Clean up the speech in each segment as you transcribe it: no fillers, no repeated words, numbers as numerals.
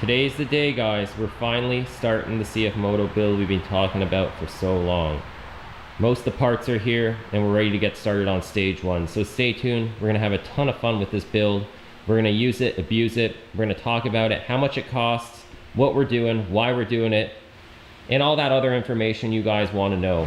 Today's the day, guys. We're finally starting the CFMOTO build we've been talking about for so long. Most of the parts are here and we're ready to get started on stage one. So stay tuned. We're gonna have a ton of fun with this build. We're gonna use it, abuse it. We're gonna talk about it, how much it costs, what we're doing, why we're doing it, and all that other information you guys wanna know.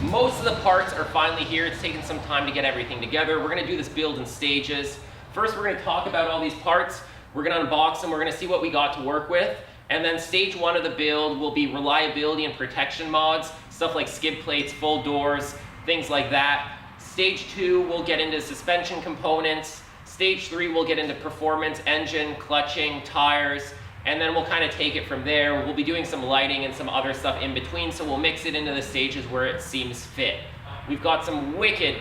Most of the parts are finally here. It's taken some time to get everything together. We're gonna do this build in stages. First, we're gonna talk about all these parts. We're gonna unbox them. We're gonna see what we got to work with. And then stage one of the build will be reliability and protection mods, stuff like skid plates, full doors, things like that. Stage two, we'll get into suspension components. Stage three, we'll get into performance, engine, clutching, tires, and then we'll kind of take it from there. We'll be doing some lighting and some other stuff in between, so we'll mix it into the stages where it seems fit. We've got some wicked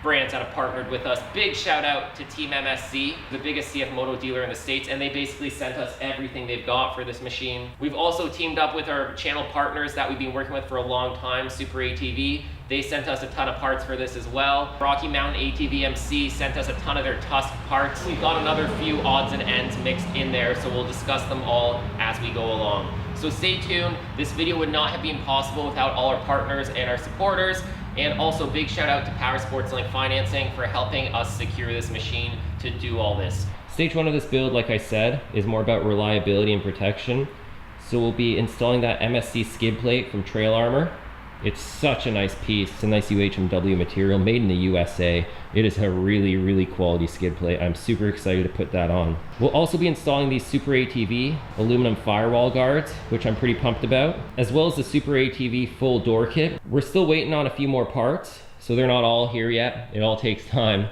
brands that have partnered with us. Big shout out to Team MSC, the biggest CFMOTO dealer in the States, and they basically sent us everything they've got for this machine. We've also teamed up with our channel partners that we've been working with for a long time, Super ATV. They sent us a ton of parts for this as well. Rocky Mountain ATV MC sent us a ton of their Tusk parts. We've got another few odds and ends mixed in there, so we'll discuss them all as we go along. So stay tuned. This video would not have been possible without all our partners and our supporters. And also big shout out to Powersports Link Financing for helping us secure this machine to do all this. Stage one of this build, like I said, is more about reliability and protection. So we'll be installing that MSC skid plate from Trail Armor. It's such a nice piece. It's a nice UHMW material made in the USA. It is a really, really quality skid plate. I'm super excited to put that on. We'll also be installing these Super ATV aluminum firewall guards, which I'm pretty pumped about, as well as the Super ATV full door kit. We're still waiting on a few more parts, so they're not all here yet. It all takes time.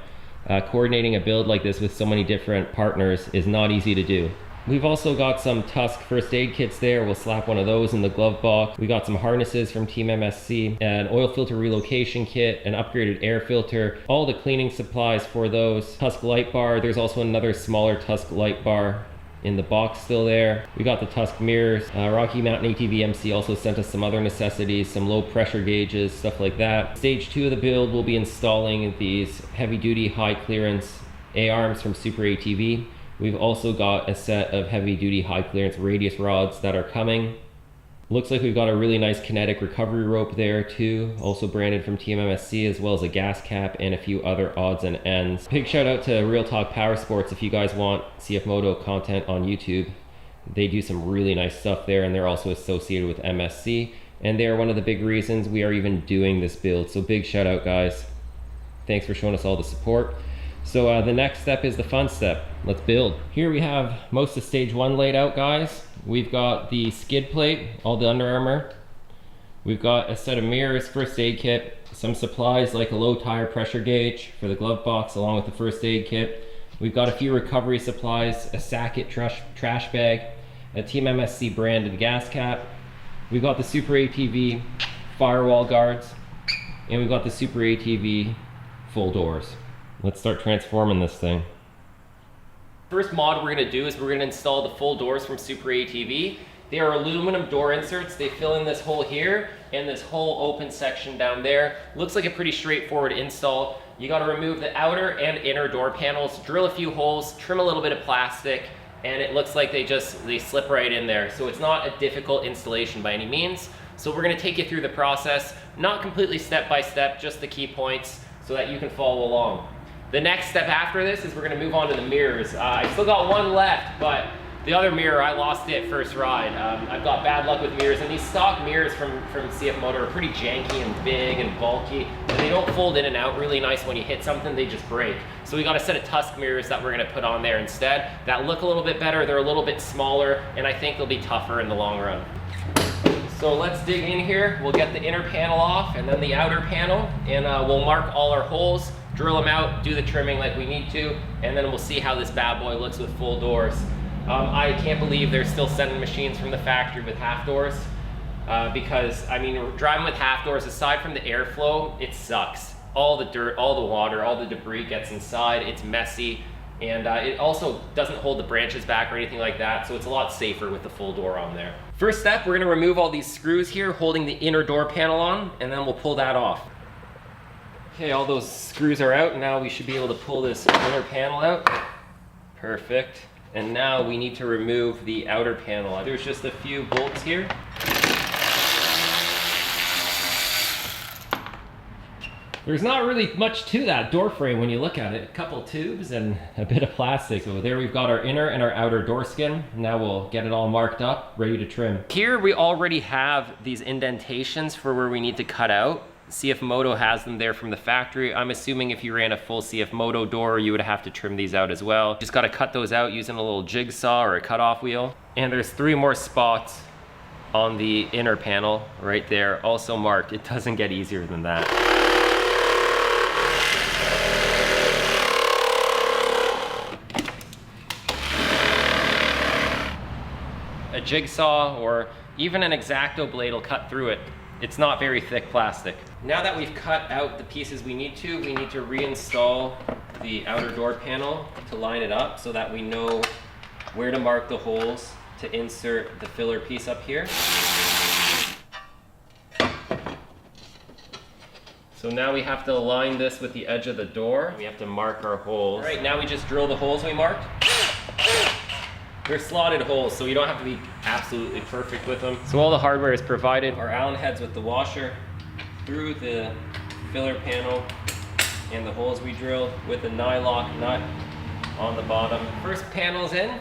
Coordinating a build like this with so many different partners is not easy to do. We've also got some Tusk first aid kits there. We'll slap one of those in the glove box. We got some harnesses from Team MSC, an oil filter relocation kit, an upgraded air filter, all the cleaning supplies for those. Tusk light bar. There's also another smaller Tusk light bar in the box still there. We got the Tusk mirrors. Rocky Mountain ATV MC also sent us some other necessities, some low pressure gauges, stuff like that. Stage two of the build, we'll be installing these heavy duty high clearance A-arms from Super ATV. We've also got a set of heavy duty high clearance radius rods that are coming. Looks like we've got a really nice kinetic recovery rope there too, also branded from Team MSC, as well as a gas cap and a few other odds and ends. Big shout out to Real Talk Powersports if you guys want CFMOTO content on YouTube. They do some really nice stuff there, and they're also associated with MSC, and they're one of the big reasons we are even doing this build. So big shout out, guys. Thanks for showing us all the support. So the next step is the fun step. Let's build. Here we have most of stage one laid out, guys. We've got the skid plate, all the Under Armour. We've got a set of mirrors, first aid kit, some supplies like a low tire pressure gauge for the glove box along with the first aid kit. We've got a few recovery supplies, a Sackett trash bag, a Team MSC branded gas cap. We've got the Super ATV firewall guards, and we've got the Super ATV full doors. Let's start transforming this thing. First mod we're gonna do is we're gonna install the full doors from Super ATV. They are aluminum door inserts. They fill in this hole here and this whole open section down there. Looks like a pretty straightforward install. You gotta remove the outer and inner door panels, drill a few holes, trim a little bit of plastic, and it looks like they slip right in there. So it's not a difficult installation by any means. So we're gonna take you through the process, not completely step by step, just the key points so that you can follow along. The next step after this is we're gonna move on to the mirrors. I still got one left, but the other mirror, I lost it first ride. I've got bad luck with mirrors, and these stock mirrors from CFMOTO are pretty janky and big and bulky, and they don't fold in and out really nice. When you hit something, they just break. So we got a set of Tusk mirrors that we're gonna put on there instead that look a little bit better. They're a little bit smaller, and I think they'll be tougher in the long run. So let's dig in here. We'll get the inner panel off and then the outer panel, and we'll mark all our holes, drill them out, do the trimming like we need to, and then we'll see how this bad boy looks with full doors. I can't believe they're still sending machines from the factory with half doors, because I mean, driving with half doors, aside from the airflow, it sucks. All the dirt, all the water, all the debris gets inside. It's messy. And it also doesn't hold the branches back or anything like that, so it's a lot safer with the full door on there. First step, we're gonna remove all these screws here holding the inner door panel on, and then we'll pull that off. Okay, all those screws are out. Now we should be able to pull this inner panel out. Perfect. And now we need to remove the outer panel. There's just a few bolts here. There's not really much to that door frame when you look at it. A couple tubes and a bit of plastic. So there we've got our inner and our outer door skin. Now we'll get it all marked up, ready to trim. Here we already have these indentations for where we need to cut out. CFMOTO has them there from the factory. I'm assuming if you ran a full CFMOTO door, you would have to trim these out as well. Just gotta cut those out using a little jigsaw or a cutoff wheel. And there's 3 more spots on the inner panel right there, also marked. It doesn't get easier than that. A jigsaw or even an X-Acto blade will cut through it. It's not very thick plastic. Now that we've cut out the pieces we need to reinstall the outer door panel to line it up so that we know where to mark the holes to insert the filler piece up here. So now we have to align this with the edge of the door. We have to mark our holes. All right, now we just drill the holes we marked. They're slotted holes, so you don't have to be absolutely perfect with them. So all the hardware is provided. Our Allen heads with the washer through the filler panel and the holes we drilled with a nylock nut on the bottom. First panel's in,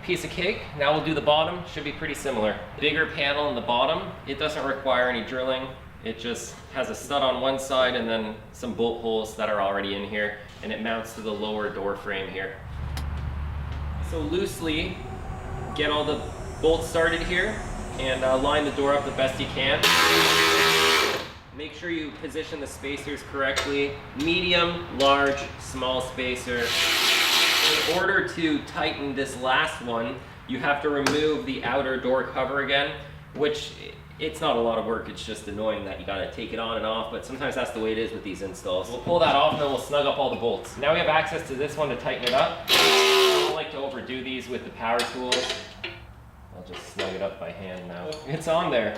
piece of cake. Now we'll do the bottom, should be pretty similar. Bigger panel in the bottom, it doesn't require any drilling. It just has a stud on one side and then some bolt holes that are already in here, and it mounts to the lower door frame here. So loosely get all the bolts started here and line the door up the best you can. Make sure you position the spacers correctly. Medium, large, small spacer. In order to tighten this last one, you have to remove the outer door cover again, which it's not a lot of work, it's just annoying that you gotta take it on and off, but sometimes that's the way it is with these installs. We'll pull that off and then we'll snug up all the bolts. Now we have access to this one to tighten it up. I don't like to overdo these with the power tools. I'll just snug it up by hand now. It's on there.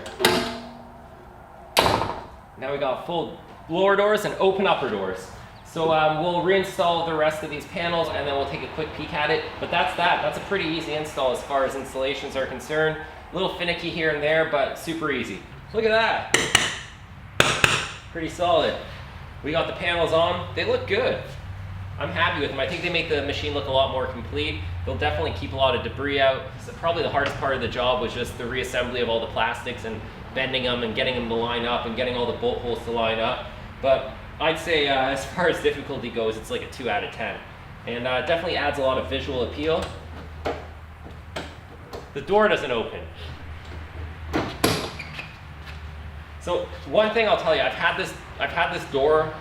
Now we got full lower doors and open upper doors. So we'll reinstall the rest of these panels and then we'll take a quick peek at it. But that's that. That's a pretty easy install as far as installations are concerned. A little finicky here and there, but super easy. Look at that. Pretty solid. We got the panels on. They look good. I'm happy with them. I think they make the machine look a lot more complete. They'll definitely keep a lot of debris out. So probably the hardest part of the job was just the reassembly of all the plastics and bending them and getting them to line up and getting all the bolt holes to line up. But I'd say as far as difficulty goes, it's like a 2 out of 10. And definitely adds a lot of visual appeal. The door doesn't open. So one thing I'll tell you, I've had this door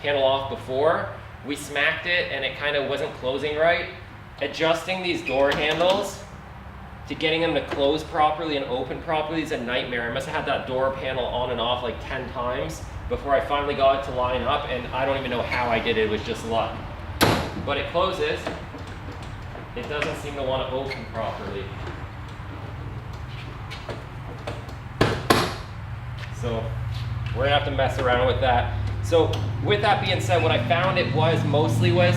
panel off before. We smacked it and it kind of wasn't closing right. Adjusting these door handles to getting them to close properly and open properly is a nightmare. I must have had that door panel on and off like 10 times before I finally got it to line up, and I don't even know how I did it. It was just luck. But it closes. It doesn't seem to want to open properly. So we're gonna have to mess around with that. So with that being said, what I found it was mostly was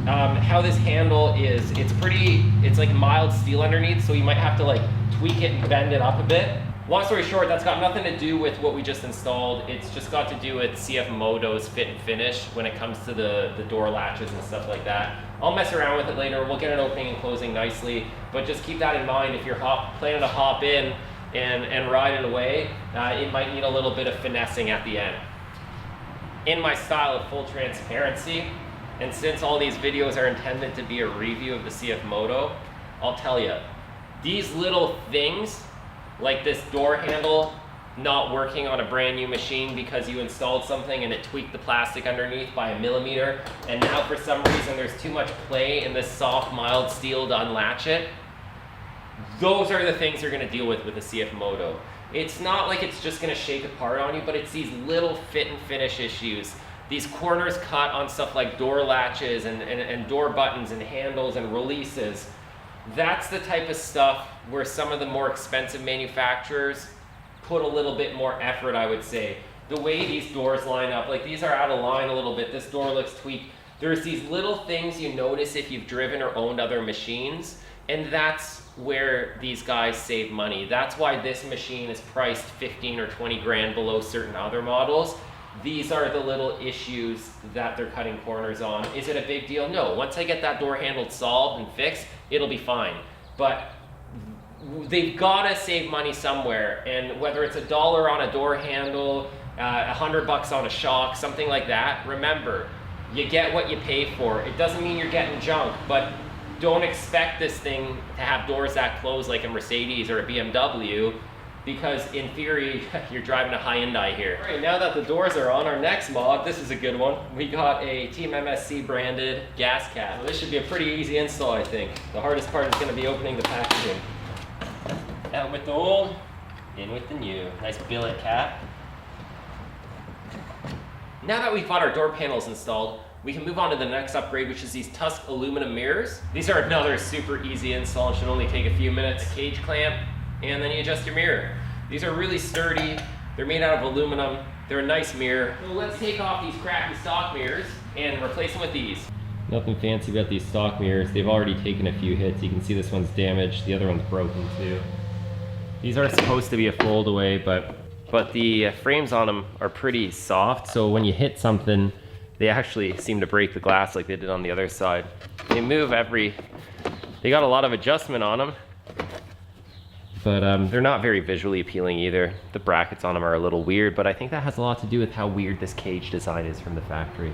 how this handle is, it's like mild steel underneath, so you might have to like tweak it and bend it up a bit. Long story short, that's got nothing to do with what we just installed. It's just got to do with CFMOTO's fit and finish when it comes to the door latches and stuff like that. I'll mess around with it later. We'll get it opening and closing nicely, but just keep that in mind if you're planning to hop in and ride it away. It might need a little bit of finessing at the end. In my style of full transparency, and since all these videos are intended to be a review of the CFMOTO, I'll tell you, these little things, like this door handle not working on a brand new machine because you installed something and it tweaked the plastic underneath by 1 millimeter, and now for some reason there's too much play in this soft, mild steel to unlatch it, those are the things you're gonna deal with the CFMOTO. It's not like it's just gonna shake apart on you, but it's these little fit and finish issues these corners cut on stuff like door latches and door buttons and handles and releases. That's the type of stuff where some of the more expensive manufacturers put a little bit more effort, I would say. The way these doors line up, like these are out of line a little bit, this door looks tweaked. There's these little things you notice if you've driven or owned other machines, and that's where these guys save money. That's why this machine is priced 15 or 20 grand below certain other models. These are the little issues that they're cutting corners on. Is it a big deal? No. Once I get that door handle solved and fixed, it'll be fine. But they've got to save money somewhere, and whether it's $1 on a door handle, $100 on a shock, something like that, remember, you get what you pay for. It doesn't mean you're getting junk, but don't expect this thing to have doors that close like a Mercedes or a BMW, because in theory, you're driving a Hyundai here. All right, now that the doors are on, our next mod, this is a good one. We got a Team MSC branded gas cap. Well, this should be a pretty easy install, I think. The hardest part is gonna be opening the packaging. Out with the old, in with the new. Nice billet cap. Now that we've got our door panels installed, we can move on to the next upgrade, which is these Tusk aluminum mirrors. These are another super easy install, should only take a few minutes. A cage clamp, and then you adjust your mirror. These are really sturdy. They're made out of aluminum. They're a nice mirror. So let's take off these crappy stock mirrors and replace them with these. Nothing fancy about these stock mirrors. They've already taken a few hits. You can see this one's damaged. The other one's broken too. These are supposed to be a fold away, but the frames on them are pretty soft. So when you hit something, they actually seem to break the glass like they did on the other side. They move they got a lot of adjustment on them, but they're not very visually appealing either. The brackets on them are a little weird, but I think that has a lot to do with how weird this cage design is from the factory.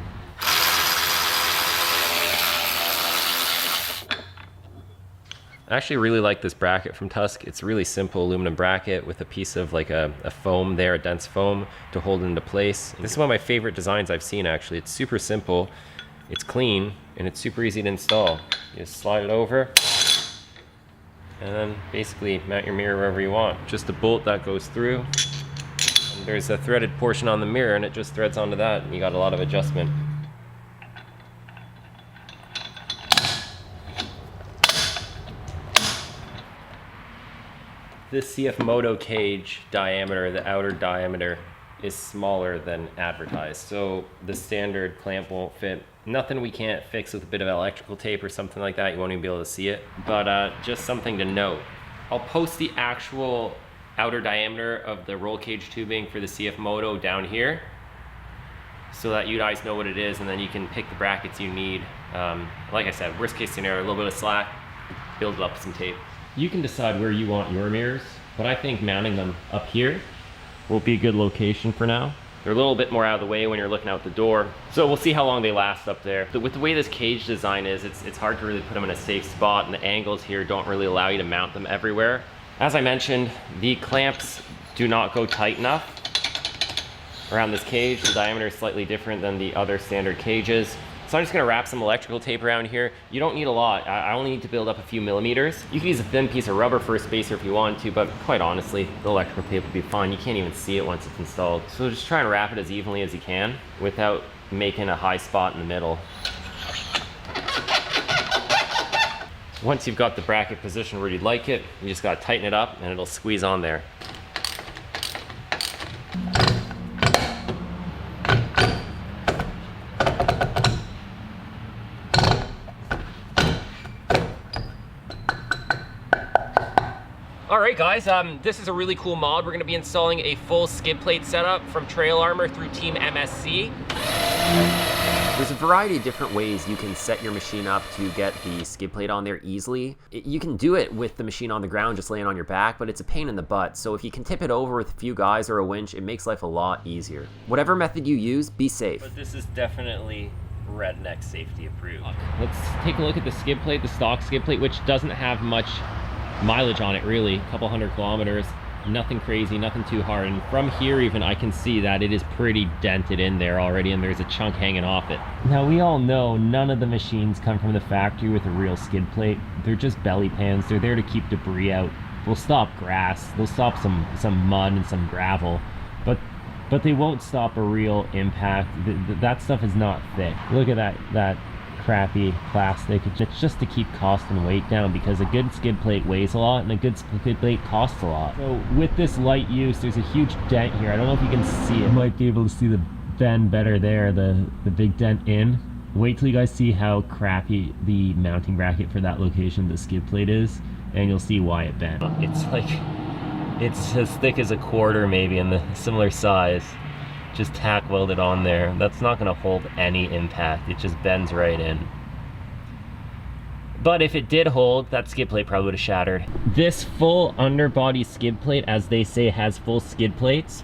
I actually really like this bracket from Tusk. It's a really simple aluminum bracket with a piece of like a foam there, a dense foam to hold it into place. This is one of my favorite designs I've seen actually. It's super simple, it's clean, and it's super easy to install. You just slide it over, and then basically mount your mirror wherever you want. Just a bolt that goes through. And there's a threaded portion on the mirror and it just threads onto that, and you got a lot of adjustment. This CFMOTO cage diameter, the outer diameter, is smaller than advertised. So the standard clamp won't fit. Nothing we can't fix with a bit of electrical tape or something like that. You won't even be able to see it. But just something to note. I'll post the actual outer diameter of the roll cage tubing for the CFMOTO down here, so that you guys know what it is, and then you can pick the brackets you need. Like I said, worst case scenario, a little bit of slack, build it up with some tape. You can decide where you want your mirrors, but I think mounting them up here will be a good location for now. They're a little bit more out of the way when you're looking out the door, so we'll see how long they last up there. But with the way this cage design is, it's hard to really put them in a safe spot, and the angles here don't really allow you to mount them everywhere. As I mentioned, the clamps do not go tight enough around this cage. The diameter is slightly different than the other standard cages. So I'm just gonna wrap some electrical tape around here. You don't need a lot. I only need to build up a few millimeters. You can use a thin piece of rubber for a spacer if you want to, but quite honestly, the electrical tape will be fine. You can't even see it once it's installed. So just try and wrap it as evenly as you can without making a high spot in the middle. Once you've got the bracket positioned where you'd like it, you just gotta tighten it up and it'll squeeze on there. Alright guys, this is a really cool mod. We're going to be installing a full skid plate setup from Trail Armor through Team MSC. There's a variety of different ways you can set your machine up to get the skid plate on there easily. You can do it with the machine on the ground, just laying on your back, but it's a pain in the butt. So if you can tip it over with a few guys or a winch, it makes life a lot easier. Whatever method you use, be safe. But this is definitely redneck safety approved. Let's take a look at the skid plate, the stock skid plate, which doesn't have much mileage on it really, a couple 100 kilometers, nothing crazy, nothing too hard. And from here even I can see that it is pretty dented in there already, and there's a chunk hanging off it. Now we all know none of the machines come from the factory with a real skid plate. They're just belly pans. They're there to keep debris out. They'll stop grass, they'll stop some mud and some gravel, but but they won't stop a real impact. That stuff is not thick. Look at that crappy plastic. It's just to keep cost and weight down, because a good skid plate weighs a lot and a good skid plate costs a lot. So with this light use, there's a huge dent here. I don't know if you can see it. You might be able to see the bend better there, the big dent in. Wait till you guys see how crappy the mounting bracket for that location the skid plate is, and you'll see why it bent. It's as thick as a quarter maybe, and the similar size. Just tack welded on there. That's not going to hold any impact. It just bends right in. But if it did hold, that skid plate probably would have shattered. This full underbody skid plate, as they say has full skid plates,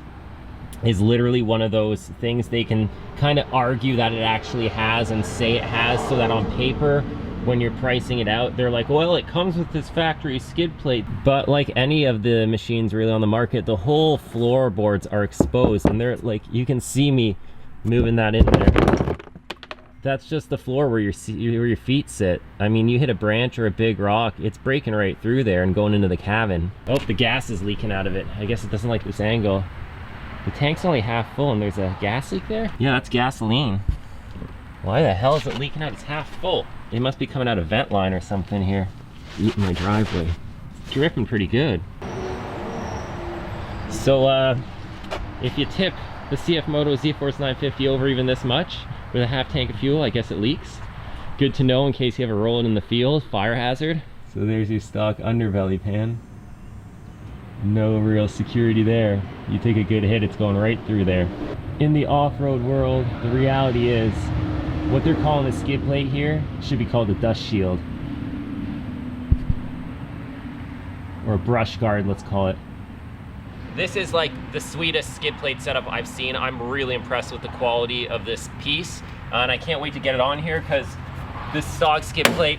is literally one of those things they can kind of argue that it actually has and say it has, so that on paper, when you're pricing it out, they're like, well, it comes with this factory skid plate. But like any of the machines really on the market, the whole floorboards are exposed, and they're like, you can see me moving that in there. That's just the floor where your feet sit. I mean, you hit a branch or a big rock, it's breaking right through there and going into the cabin. Oh, the gas is leaking out of it. I guess it doesn't like this angle. The tank's only half full and there's a gas leak there? Yeah, that's gasoline. Why the hell is it leaking out? It's half full. It must be coming out of vent line or something here. Eating my driveway. It's dripping pretty good. So if you tip the CFMOTO Z-Force 950 over even this much with a half tank of fuel, I guess it leaks. Good to know in case you ever roll it in the field, fire hazard. So there's your stock underbelly pan. No real security there. You take a good hit, it's going right through there. In the off-road world, the reality is what they're calling a skid plate here should be called a dust shield. Or a brush guard, let's call it. This is like the sweetest skid plate setup I've seen. I'm really impressed with the quality of this piece. And I can't wait to get it on here, because this stock skid plate,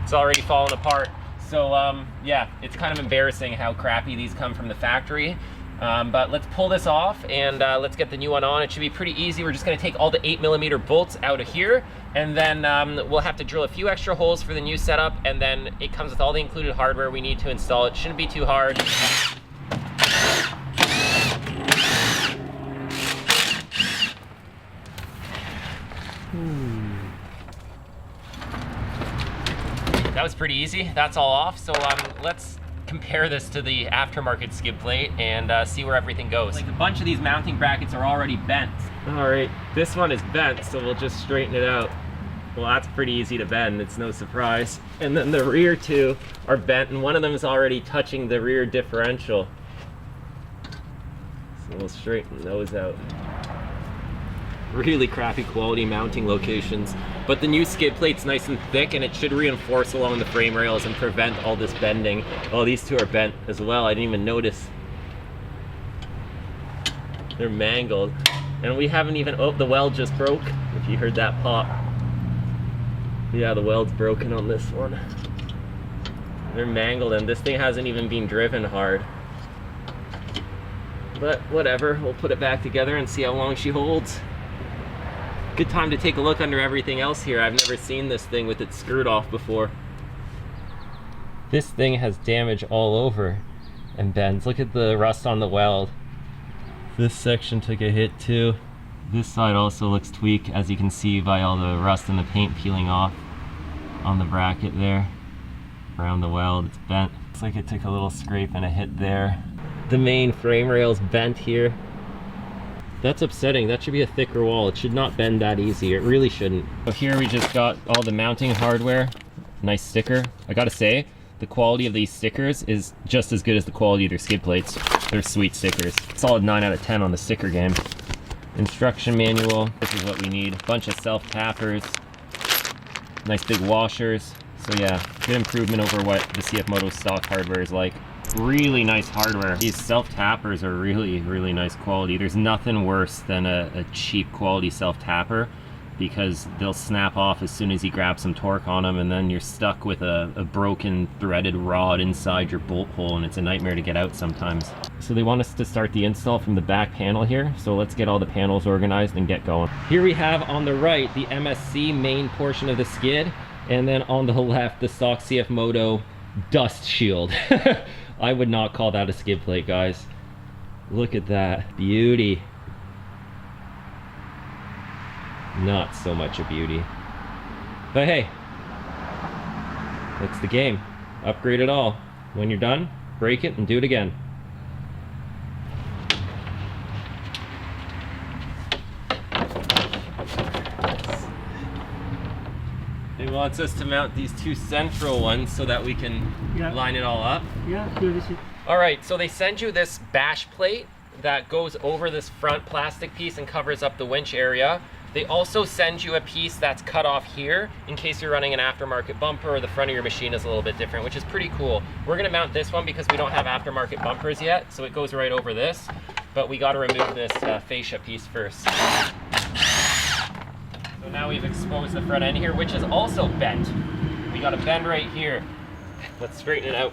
it's already falling apart. So yeah, it's kind of embarrassing how crappy these come from the factory. But let's pull this off and let's get the new one on. It should be pretty easy. We're just going to take all the 8mm bolts out of here, and then we'll have to drill a few extra holes for the new setup, and then it comes with all the included hardware we need to install it. Shouldn't be too hard. That was pretty easy. That's all off. So let's compare this to the aftermarket skid plate and see where everything goes. Like, a bunch of these mounting brackets are already bent. All right, this one is bent, so we'll just straighten it out. Well, that's pretty easy to bend, it's no surprise. And then the rear two are bent, and one of them is already touching the rear differential. So we'll straighten those out. Really crappy quality mounting locations, but the new skid plate's nice and thick, and it should reinforce along the frame rails and prevent all this bending. Oh, these two are bent as well. I didn't even notice. They're mangled, and we haven't even, oh, the weld just broke, if you heard that pop. Yeah, the weld's broken on this one. They're mangled, and this thing hasn't even been driven hard. But whatever, we'll put it back together and see how long she holds. Good time to take a look under everything else here. I've never seen this thing with it screwed off before. This thing has damage all over and bends. Look at the rust on the weld. This section took a hit too. This side also looks tweaked, as you can see by all the rust and the paint peeling off on the bracket there. Around the weld, it's bent. Looks like it took a little scrape and a hit there. The main frame rail's bent here. That's upsetting. That should be a thicker wall. It should not bend that easy. It really shouldn't. So here we just got all the mounting hardware. Nice sticker. I gotta say, the quality of these stickers is just as good as the quality of their skid plates. They're sweet stickers. Solid 9 out of 10 on the sticker game. Instruction manual. This is what we need. A bunch of self-tappers. Nice big washers. So yeah, good improvement over what the CFMOTO stock hardware is like. Really nice hardware. These self-tappers are really, really nice quality. There's nothing worse than a cheap quality self-tapper, because they'll snap off as soon as you grab some torque on them, and then you're stuck with a broken threaded rod inside your bolt hole, and it's a nightmare to get out sometimes. So they want us to start the install from the back panel here, so let's get all the panels organized and get going. Here we have on the right the MSC main portion of the skid, and then on the left the stock CFMOTO dust shield. I would not call that a skid plate, guys. Look at that beauty. Not so much a beauty. But hey, that's the game. Upgrade it all. When you're done, break it and do it again. He wants us to mount these two central ones so that we can line it all up. Yeah, here this is. All right, so they send you this bash plate that goes over this front plastic piece and covers up the winch area. They also send you a piece that's cut off here in case you're running an aftermarket bumper or the front of your machine is a little bit different, which is pretty cool. We're gonna mount this one because we don't have aftermarket bumpers yet, so it goes right over this, but we gotta remove this fascia piece first. So now we've exposed the front end here, which is also bent. We got a bend right here. Let's straighten it out.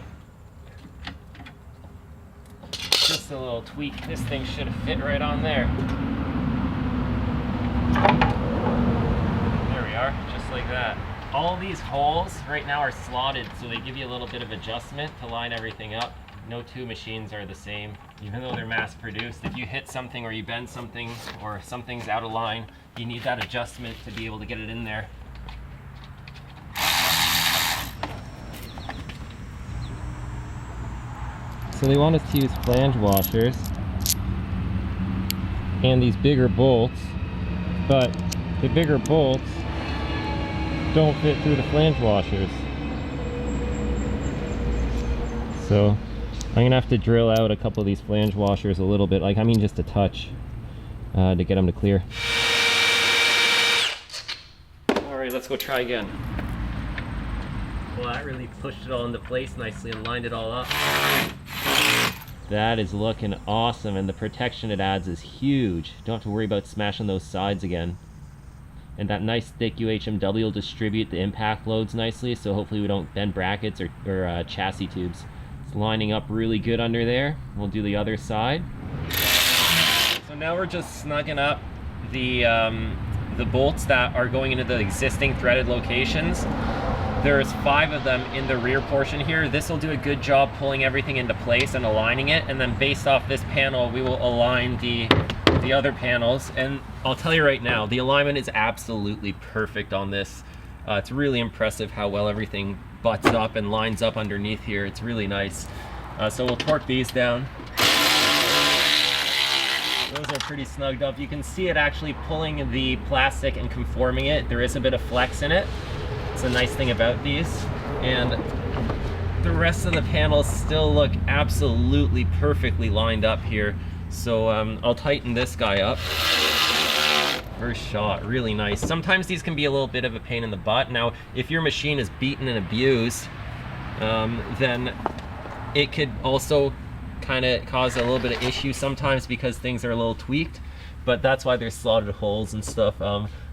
Just a little tweak. This thing should have fit right on there. There we are, just like that. All these holes right now are slotted, so they give you a little bit of adjustment to line everything up. No two machines are the same, even though they're mass produced. If you hit something or you bend something or something's out of line, you need that adjustment to be able to get it in there. So they want us to use flange washers and these bigger bolts, but the bigger bolts don't fit through the flange washers. So I'm gonna have to drill out a couple of these flange washers a little bit, like I mean just a touch, to get them to clear. All right, let's go try again. Well, that really pushed it all into place nicely and lined it all up. That is looking awesome, and the protection it adds is huge. Don't have to worry about smashing those sides again. And that nice thick UHMW will distribute the impact loads nicely, so hopefully we don't bend brackets or chassis tubes. It's lining up really good under there. We'll do the other side. So now we're just snugging up the bolts that are going into the existing threaded locations. There's 5 of them in the rear portion here. This will do a good job pulling everything into place and aligning it, and then based off this panel we will align the other panels. And I'll tell you right now, the alignment is absolutely perfect on this. It's really impressive how well everything butts up and lines up underneath here. It's really nice. So we'll torque these down. Those are pretty snugged up. You can see it actually pulling the plastic and conforming it. There is a bit of flex in it. It's a nice thing about these. And the rest of the panels still look absolutely perfectly lined up here. So I'll tighten this guy up. First shot, really nice. Sometimes these can be a little bit of a pain in the butt. Now, if your machine is beaten and abused, then it could also kind of cause a little bit of issue sometimes because things are a little tweaked, but that's why there's slotted holes and stuff.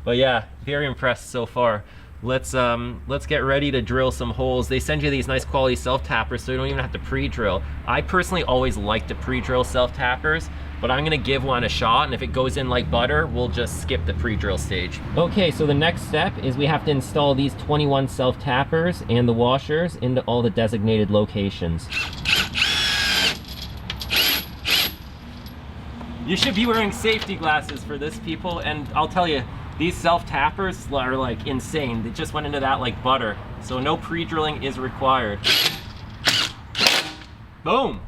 But yeah, very impressed so far. Let's get ready to drill some holes. They send you these nice quality self-tappers, so you don't even have to pre-drill. I personally always like to pre-drill self-tappers, but I'm gonna give one a shot, and if it goes in like butter, we'll just skip the pre-drill stage. Okay, so the next step is we have to install these 21 self-tappers and the washers into all the designated locations. You should be wearing safety glasses for this, people, and I'll tell you, these self-tappers are like insane. They just went into that like butter. So no pre-drilling is required. Boom!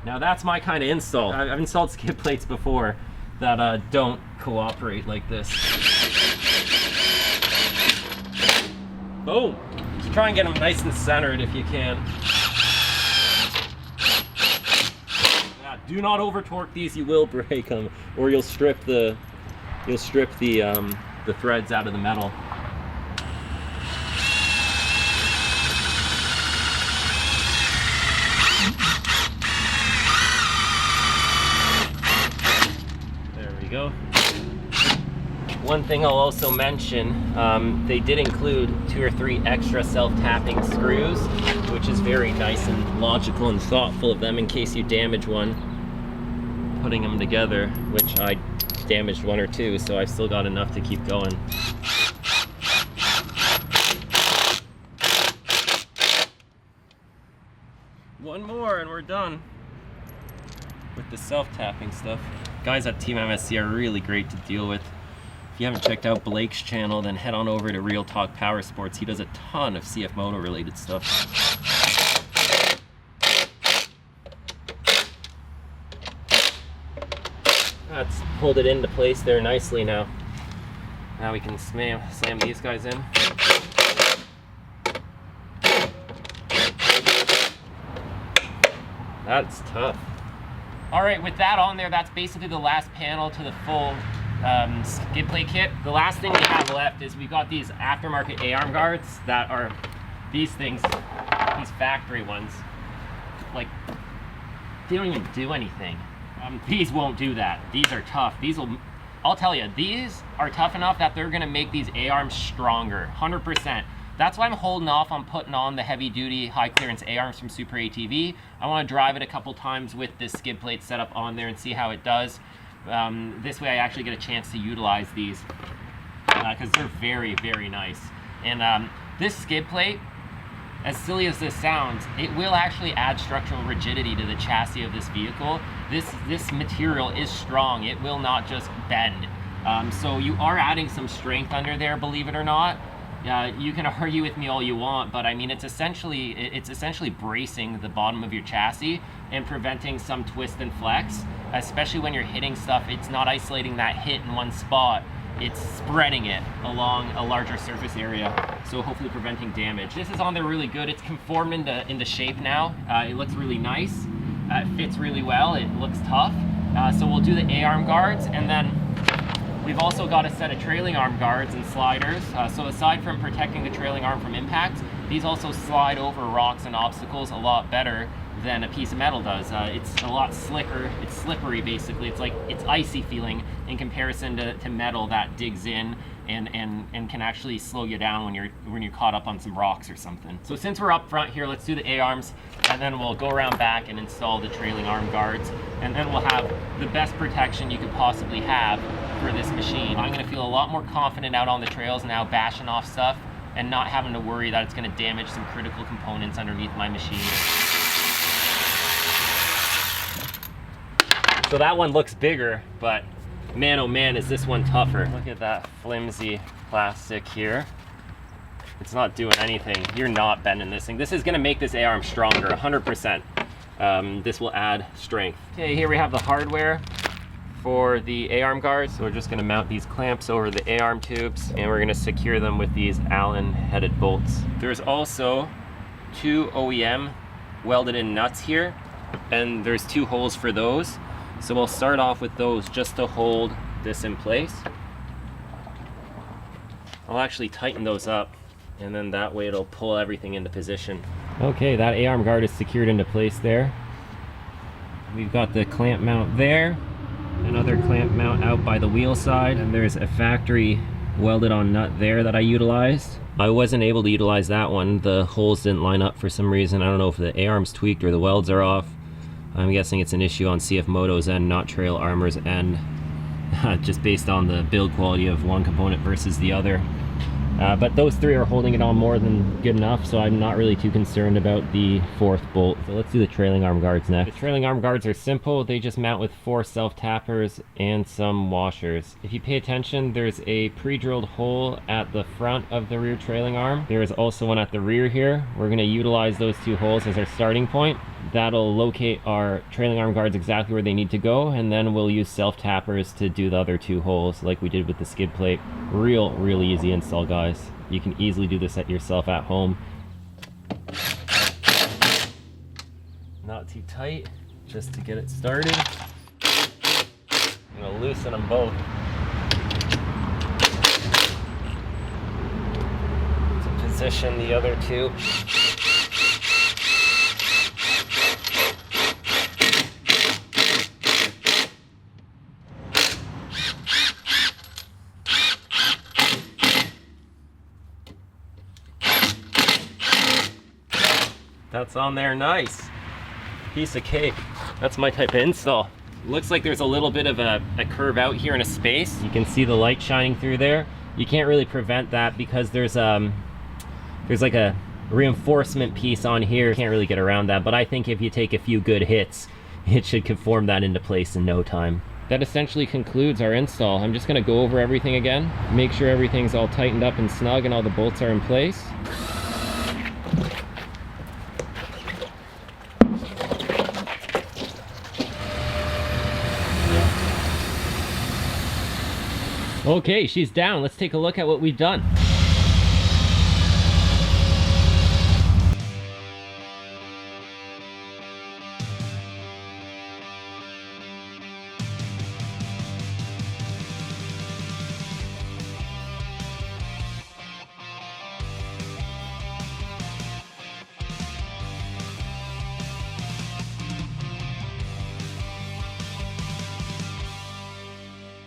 Now that's my kind of install. I've installed skid plates before that don't cooperate like this. Boom! Just try and get them nice and centered if you can. Yeah, do not over torque these, you will break them, or you'll strip the threads out of the metal. There we go. One thing I'll also mention, they did include 2 or 3 extra self-tapping screws, which is very nice and logical and thoughtful of them in case you damage one putting them together, which I damaged 1 or 2, so I've still got enough to keep going. One more and we're done. with the self-tapping stuff. Guys at Team MSC are really great to deal with. If you haven't checked out Blake's channel, then head on over to Real Talk Powersports. He does a ton of CFMOTO related stuff. That's pulled it into place there nicely now. Now we can slam these guys in. That's tough. All right, with that on there, that's basically the last panel to the full skid plate kit. The last thing we have left is we've got these aftermarket A-arm guards that are these things, these factory ones. Like, they don't even do anything. These won't do that. These are tough. I'll tell you, these are tough enough that they're gonna make these A-arms stronger, 100%. That's why I'm holding off on putting on the heavy duty high clearance A-arms from Super ATV. I wanna drive it a couple times with this skid plate setup on there and see how it does. This way I actually get a chance to utilize these because they're very, very nice. And this skid plate, as silly as this sounds, it will actually add structural rigidity to the chassis of this vehicle. This material is strong. It will not just bend. So you are adding some strength under there, believe it or not. You can argue with me all you want, but I mean, it's essentially bracing the bottom of your chassis and preventing some twist and flex, especially when you're hitting stuff. It's not isolating that hit in one spot. It's spreading it along a larger surface area, so hopefully preventing damage. This is on there really good. It's conformed into shape now. It looks really nice. It fits really well. It looks tough. So we'll do the A-arm guards, and then we've also got a set of trailing arm guards and sliders. So aside from protecting the trailing arm from impact, these also slide over rocks and obstacles a lot better than a piece of metal does. It's a lot slicker. It's slippery, basically. It's icy feeling in comparison to metal that digs in and can actually slow you down when you're caught up on some rocks or something. So since we're up front here, let's do the A-arms, and then we'll go around back and install the trailing arm guards, and then we'll have the best protection you could possibly have for this machine. I'm gonna feel a lot more confident out on the trails now, bashing off stuff and not having to worry that it's gonna damage some critical components underneath my machine. So that one looks bigger, but man, oh man, is this one tougher. Look at that flimsy plastic here. It's not doing anything. You're not bending this thing. This is gonna make this A-arm stronger, 100%. This will add strength. Okay, here we have the hardware for the A-arm guards. So we're just gonna mount these clamps over the A-arm tubes, and we're gonna secure them with these Allen headed bolts. There's also 2 OEM welded in nuts here, and there's 2 holes for those. So we'll start off with those just to hold this in place. I'll actually tighten those up, and then that way it'll pull everything into position. Okay, that A-arm guard is secured into place there. We've got the clamp mount there, another clamp mount out by the wheel side, and there's a factory welded on nut there that I utilized. I wasn't able to utilize that one. The holes didn't line up for some reason. I don't know if the A-arm's tweaked or the welds are off. I'm guessing it's an issue on CFMOTO's end, not Trail Armor's end, just based on the build quality of one component versus the other. But those 3 are holding it on more than good enough, so I'm not really too concerned about the 4th bolt. So let's do the trailing arm guards next. The trailing arm guards are simple. They just mount with 4 self-tappers and some washers. If you pay attention, there's a pre-drilled hole at the front of the rear trailing arm. There is also one at the rear here. We're going to utilize those 2 holes as our starting point. That'll locate our trailing arm guards exactly where they need to go, and then we'll use self-tappers to do the other 2 holes like we did with the skid plate. Real easy install, guys. You can easily do this yourself at home. Not too tight, just to get it started. I'm gonna loosen them both. To position the other 2. That's on there, nice. Piece of cake. That's my type of install. Looks like there's a little bit of a curve out here in a space. You can see the light shining through there. You can't really prevent that because there's like a reinforcement piece on here. You can't really get around that, but I think if you take a few good hits it should conform that into place in no time. That essentially concludes our install. I'm just gonna go over everything again, make sure everything's all tightened up and snug and all the bolts are in place. Okay, she's down. Let's take a look at what we've done.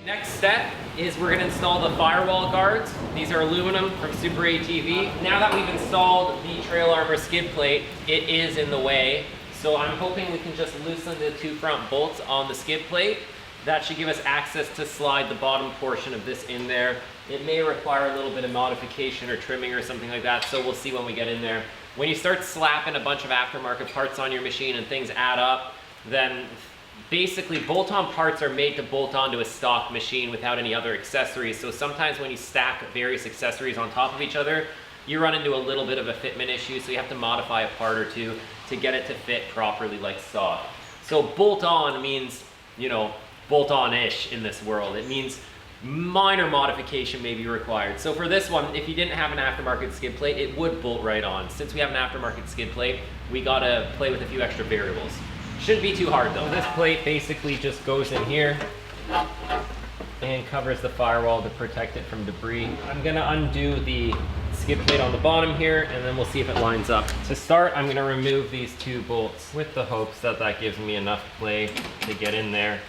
Next step is we're going to install the firewall guards. These are aluminum from Super ATV. Now that we've installed the trail armor skid plate, it is in the way. So I'm hoping we can just loosen the two front bolts on the skid plate. That should give us access to slide the bottom portion of this in there. It may require a little bit of modification or trimming or something like that, so we'll see when we get in there. When you start slapping a bunch of aftermarket parts on your machine and things add up, then basically bolt-on parts are made to bolt onto a stock machine without any other accessories. So sometimes when you stack various accessories on top of each other, you run into a little bit of a fitment issue, so you have to modify a part or two to get it to fit properly like stock. So bolt-on means, you know, bolt-on-ish in this world. It means minor modification may be required. So for this one, if you didn't have an aftermarket skid plate, it would bolt right on. Since we have an aftermarket skid plate, we gotta play with a few extra variables. Shouldn't be too hard though. This plate basically just goes in here and covers the firewall to protect it from debris. I'm gonna undo the skid plate on the bottom here and then we'll see if it lines up. To start, I'm gonna remove these two bolts with the hopes that that gives me enough play to get in there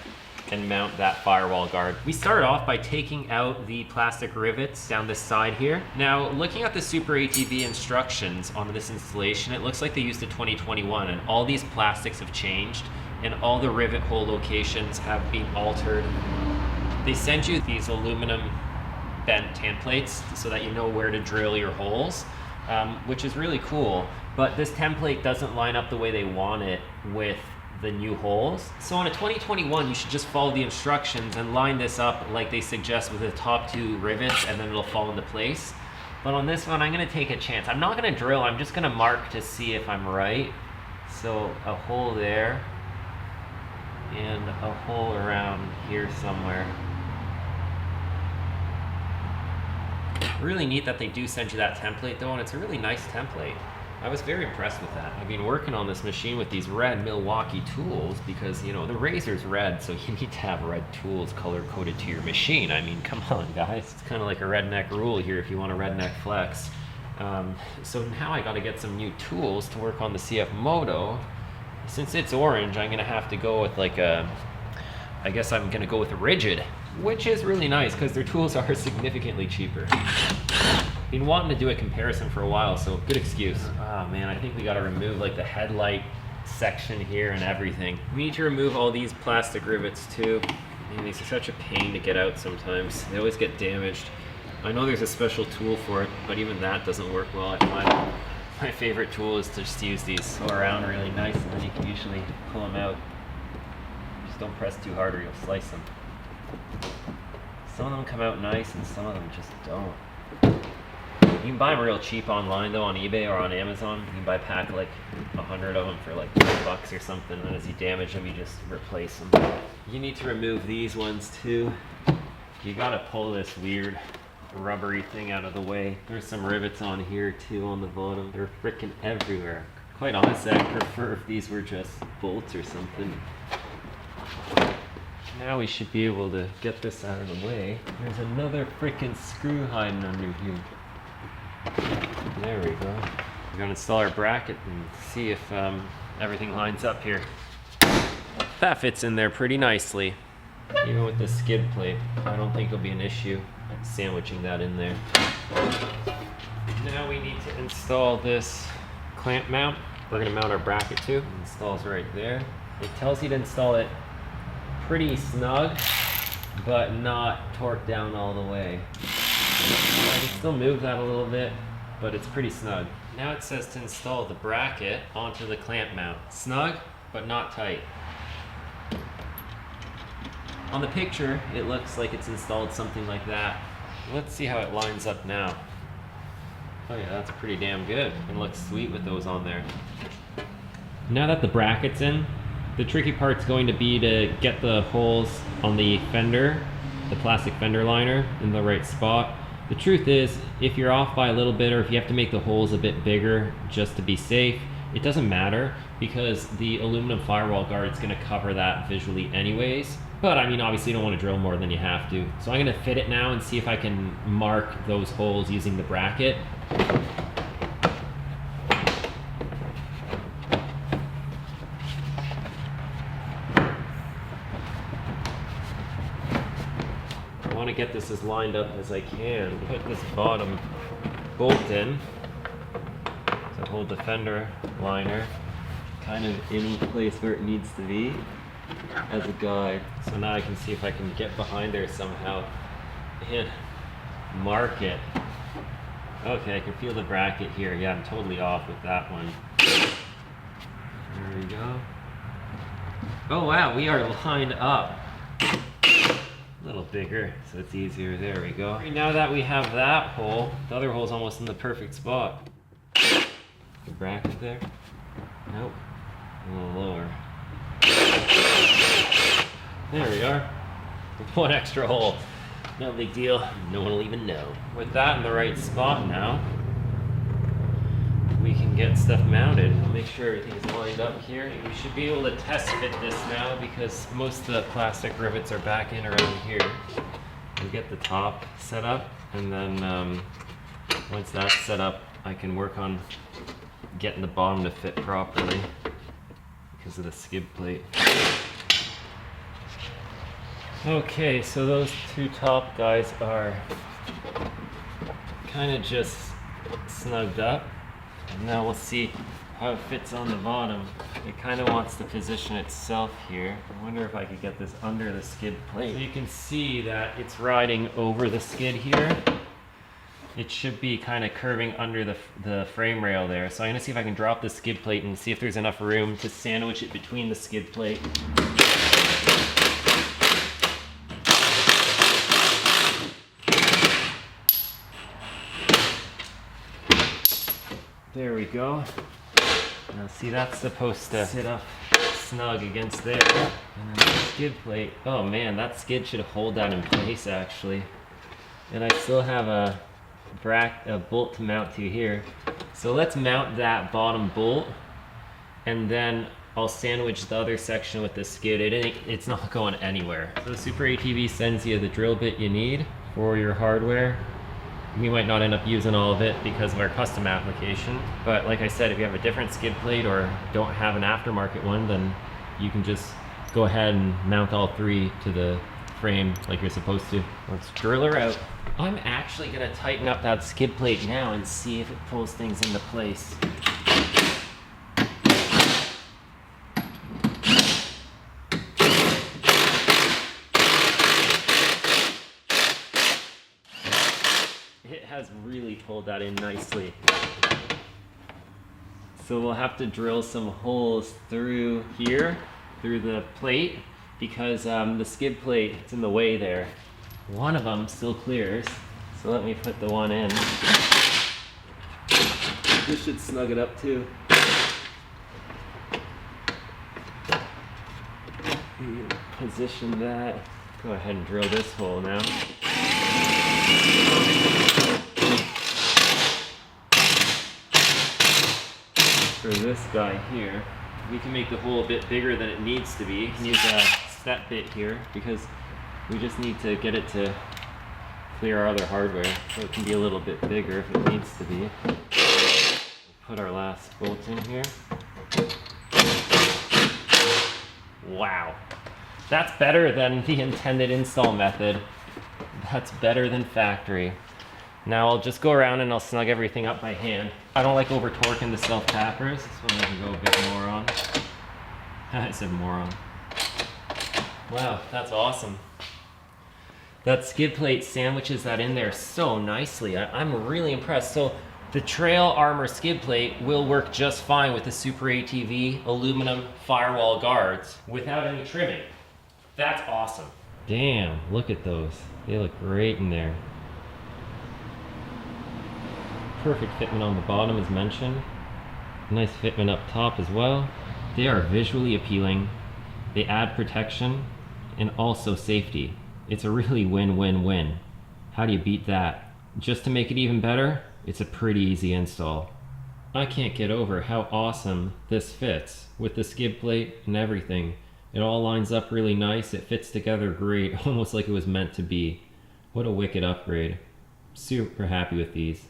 and mount that firewall guard. We start off by taking out the plastic rivets down this side here. Now, looking at the Super ATV instructions on this installation, it looks like they used a 2021 and all these plastics have changed and all the rivet hole locations have been altered. They send you these aluminum bent templates so that you know where to drill your holes, which is really cool, but this template doesn't line up the way they want it with the new holes. So on a 2021, you should just follow the instructions and line this up like they suggest with the top two rivets and then it'll fall into place. But on this one, I'm gonna take a chance. I'm not gonna drill, I'm just gonna mark to see if I'm right. So a hole there and a hole around here somewhere. Really neat that they do send you that template though, and it's a really nice template. I was very impressed with that. I've been working on this machine with these red Milwaukee tools because, you know, the razor's red, so you need to have red tools color-coded to your machine. I mean, come on, guys. It's kind of like a redneck rule here if you want a redneck flex. So now I got to get some new tools to work on the CFMOTO. Since it's orange, I'm going to have to go with like a, I guess I'm going to go with a rigid, which is really nice because their tools are significantly cheaper. Been wanting to do a comparison for a while, so good excuse. Oh man, I think we gotta remove like the headlight section here and everything. We need to remove all these plastic rivets too. Man, these are such a pain to get out sometimes. They always get damaged. I know there's a special tool for it, but even that doesn't work well. I find my favorite tool is to just use these go around really nice and then you can usually pull them out. Just don't press too hard or you'll slice them. Some of them come out nice and some of them just don't. You can buy them real cheap online though, on eBay or on Amazon. You can buy a pack of like 100 of them for like $20 or something, and as you damage them, you just replace them. You need to remove these ones too. You gotta pull this weird rubbery thing out of the way. There's some rivets on here too on the bottom. They're freaking everywhere. Quite honestly, I'd prefer if these were just bolts or something. Now we should be able to get this out of the way. There's another freaking screw hiding under here. There we go. We're gonna install our bracket and see if everything lines up here. That fits in there pretty nicely. Even with the skid plate, I don't think it'll be an issue sandwiching that in there. Now we need to install this clamp mount. We're gonna mount our bracket too. It installs right there. It tells you to install it pretty snug, but not torqued down all the way. I can still move that a little bit, but it's pretty snug. Now it says to install the bracket onto the clamp mount. Snug, but not tight. On the picture, it looks like it's installed something like that. Let's see how it lines up now. Oh yeah, that's pretty damn good. It looks sweet with those on there. Now that the bracket's in, the tricky part's going to be to get the holes on the fender, the plastic fender liner, in the right spot. The truth is, if you're off by a little bit, or if you have to make the holes a bit bigger just to be safe, it doesn't matter, because the aluminum firewall guard is going to cover that visually anyways. But I mean, obviously you don't want to drill more than you have to. So I'm going to fit it now and see if I can mark those holes using the bracket. I want to get this as lined up as I can. Put this bottom bolt in to hold the fender liner kind of in place where it needs to be as a guide. So now I can see if I can get behind there somehow and mark it. Okay, I can feel the bracket here. Yeah, I'm totally off with that one. There we go. Oh wow, we are lined up. A little bigger, so it's easier. There we go. Right, now that we have that hole, the other hole's almost in the perfect spot. The bracket there. Nope. A little lower. There we are. One extra hole. No big deal. No one will even know. With that in the right spot now, we can get stuff mounted. I'll make sure everything's lined up here. We should be able to test fit this now because most of the plastic rivets are back in around here. We'll get the top set up, and then once that's set up, I can work on getting the bottom to fit properly because of the skid plate. Okay, so those two top guys are kind of just snugged up. And now we'll see how it fits on the bottom. It kind of wants to position itself here. I wonder if I could get this under the skid plate. So you can see that it's riding over the skid here. It should be kind of curving under the frame rail there. So I'm gonna see if I can drop the skid plate and see if there's enough room to sandwich it between the skid plate. There we go. Now see, that's supposed to sit up snug against there. And then the skid plate, oh man, that skid should hold that in place actually. And I still have a bolt to mount to here. So let's mount that bottom bolt, and then I'll sandwich the other section with the skid. It's not going anywhere. So the Super ATV sends you the drill bit you need for your hardware. We might not end up using all of it because of our custom application, but like I said, if you have a different skid plate or don't have an aftermarket one, then you can just go ahead and mount all three to the frame like you're supposed to. Let's drill her out. I'm actually gonna tighten up that skid plate now and see if it pulls things into place. Has really pulled that in nicely. So we'll have to drill some holes through here, through the plate, because the skid plate is in the way there. One of them still clears, so let me put the one in. This should snug it up too. Position that. Go ahead and drill this hole now. For this guy here, we can make the hole a bit bigger than it needs to be. You can use a step bit here because we just need to get it to clear our other hardware, so it can be a little bit bigger if it needs to be. We'll put our last bolt in here. Wow, that's better than the intended install method. That's better than factory. Now I'll just go around and I'll snug everything up by hand. I don't like over torquing the self tappers. This one I can go a bit more on. I said moron. Wow, that's awesome. That skid plate sandwiches that in there so nicely. I'm really impressed. So the Trail Armor skid plate will work just fine with the Super ATV aluminum firewall guards without any trimming. That's awesome. Damn, look at those. They look great in there. Perfect fitment on the bottom as mentioned. Nice fitment up top as well. They are visually appealing. They add protection and also safety. It's a really win-win-win. How do you beat that? Just to make it even better, it's a pretty easy install. I can't get over how awesome this fits with the skid plate and everything. It all lines up really nice. It fits together great, almost like it was meant to be. What a wicked upgrade. Super happy with these.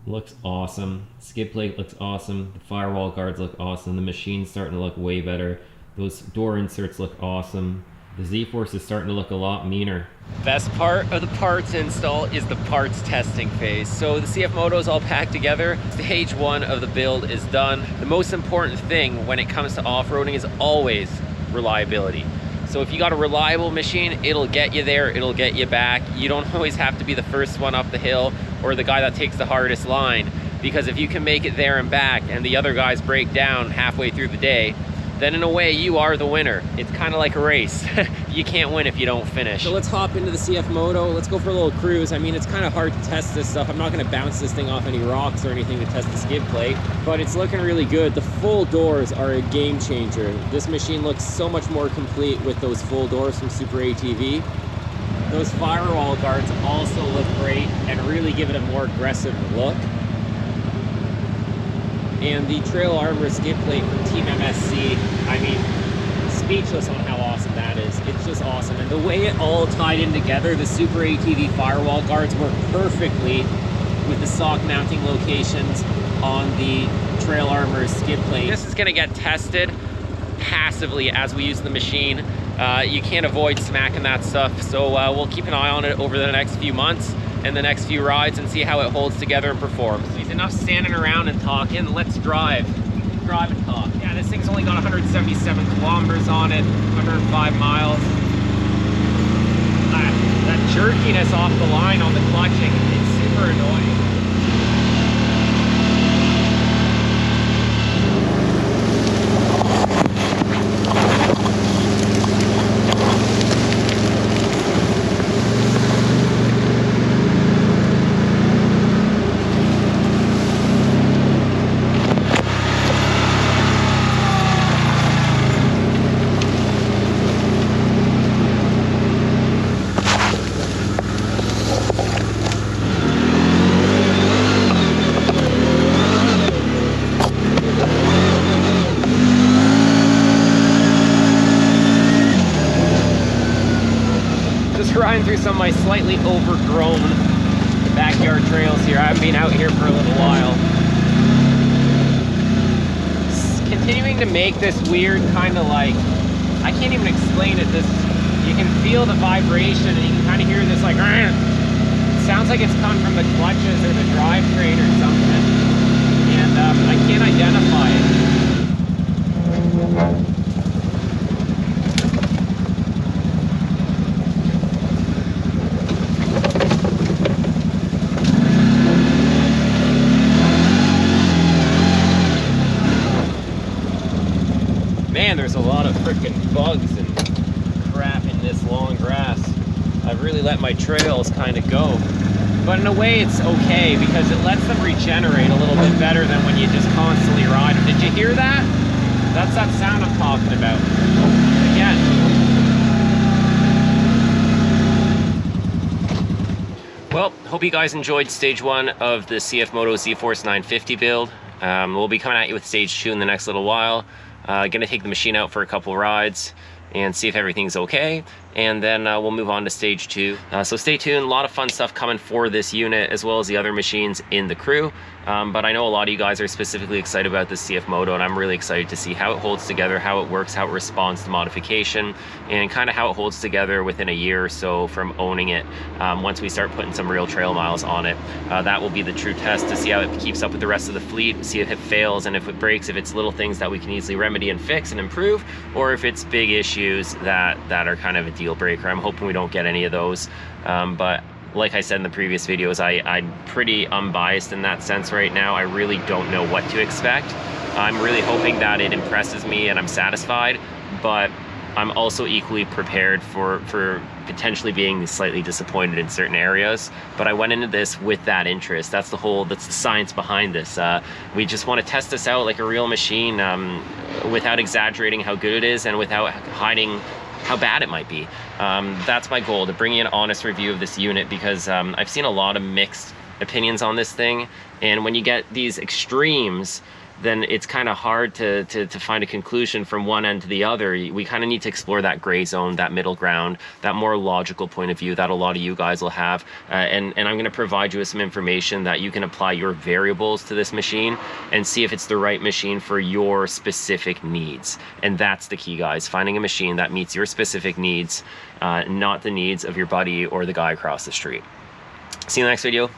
Looks awesome. Skid plate looks awesome. The firewall guards look awesome. The machine's starting to look way better. Those door inserts look awesome. The Z-Force is starting to look a lot meaner. Best part of the parts install is the parts testing phase. So the CFMOTO is all packed together. Stage 1 of the build is done. The most important thing when it comes to off-roading is always reliability. So if you got a reliable machine, it'll get you there, it'll get you back. You don't always have to be the first one up the hill or the guy that takes the hardest line, because if you can make it there and back and the other guys break down halfway through the day, then in a way you are the winner. It's kind of like a race. You can't win if you don't finish. So let's hop into the CFMOTO. Let's go for a little cruise. I mean, it's kind of hard to test this stuff. I'm not going to bounce this thing off any rocks or anything to test the skid plate, but it's looking really good. The full doors are a game changer. This machine looks so much more complete with those full doors from Super ATV. Those firewall guards also look great and really give it a more aggressive look. And the trail armor skid plate from Team MSC, I mean, speechless on how awesome that is. It's just awesome. And the way it all tied in together, the Super ATV firewall guards work perfectly with the sock mounting locations on the trail armor skid plate. This is gonna get tested passively as we use the machine. You can't avoid smacking that stuff, so we'll keep an eye on it over the next few months and the next few rides and see how it holds together and performs. So enough standing around and talking, let's drive. Drive and talk. Yeah, this thing's only got 177 kilometers on it, 105 miles. That jerkiness off the line on the clutching, it's super annoying. Riding through some of my slightly overgrown backyard trails here. I haven't been out here for a little while. Continuing to make this weird kind of like, I can't even explain it. This, you can feel the vibration and you can kind of hear this like, it sounds like it's coming from the clutches or the drivetrain or something. And I can't identify it. Man, there's a lot of freaking bugs and crap in this long grass. I've really let my trails kind of go. But in a way it's okay because it lets them regenerate a little bit better than when you just constantly ride them. Did you hear that? That's that sound I'm talking about. Again. Well, hope you guys enjoyed stage 1 of the CFMOTO Z-Force 950 build. We'll be coming at you with stage 2 in the next little while. Gonna take the machine out for a couple rides and see if everything's okay, and then we'll move on to stage 2. So stay tuned, a lot of fun stuff coming for this unit as well as the other machines in the crew. But I know a lot of you guys are specifically excited about this CFMOTO, and I'm really excited to see how it holds together, how it works, how it responds to modification, and kind of how it holds together within a year or so from owning it. Once we start putting some real trail miles on it, that will be the true test to see how it keeps up with the rest of the fleet, see if it fails, and if it breaks, if it's little things that we can easily remedy and fix and improve, or if it's big issues that are kind of a deal breaker. I'm hoping we don't get any of those, but like I said in the previous videos, I'm pretty unbiased in that sense right now. I really don't know what to expect. I'm really hoping that it impresses me and I'm satisfied, but I'm also equally prepared for potentially being slightly disappointed in certain areas, but I went into this with that interest. That's the science behind this. We just want to test this out like a real machine, without exaggerating how good it is and without hiding how bad it might be. That's my goal, to bring you an honest review of this unit, because I've seen a lot of mixed opinions on this thing, and when you get these extremes, then it's kind of hard to find a conclusion from one end to the other. We kind of need to explore that gray zone, that middle ground, that more logical point of view that a lot of you guys will have. And I'm going to provide you with some information that you can apply your variables to this machine and see if it's the right machine for your specific needs. And that's the key, guys, finding a machine that meets your specific needs, not the needs of your buddy or the guy across the street. See you in the next video.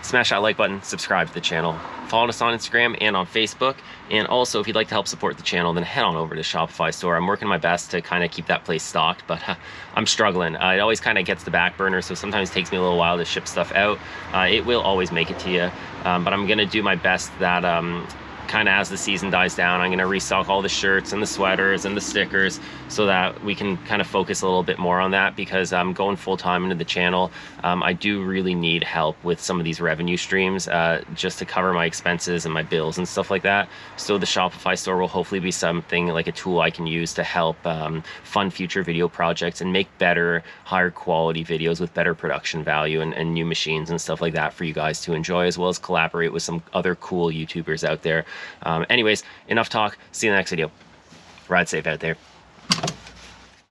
Smash that like button, subscribe to the channel, follow us on Instagram and on Facebook, and also if you'd like to help support the channel, then head on over to the Shopify store. I'm working my best to kind of keep that place stocked, but I'm struggling. It always kind of gets the back burner, so sometimes it takes me a little while to ship stuff out. It will always make it to you, but I'm gonna do my best that kind of as the season dies down, I'm gonna restock all the shirts and the sweaters and the stickers so that we can kind of focus a little bit more on that, because I'm going full-time into the channel. I do really need help with some of these revenue streams, just to cover my expenses and my bills and stuff like that. So the Shopify store will hopefully be something like a tool I can use to help fund future video projects and make better, higher quality videos with better production value and new machines and stuff like that for you guys to enjoy, as well as collaborate with some other cool YouTubers out there. Anyways, enough talk. See you in the next video. Ride safe out there.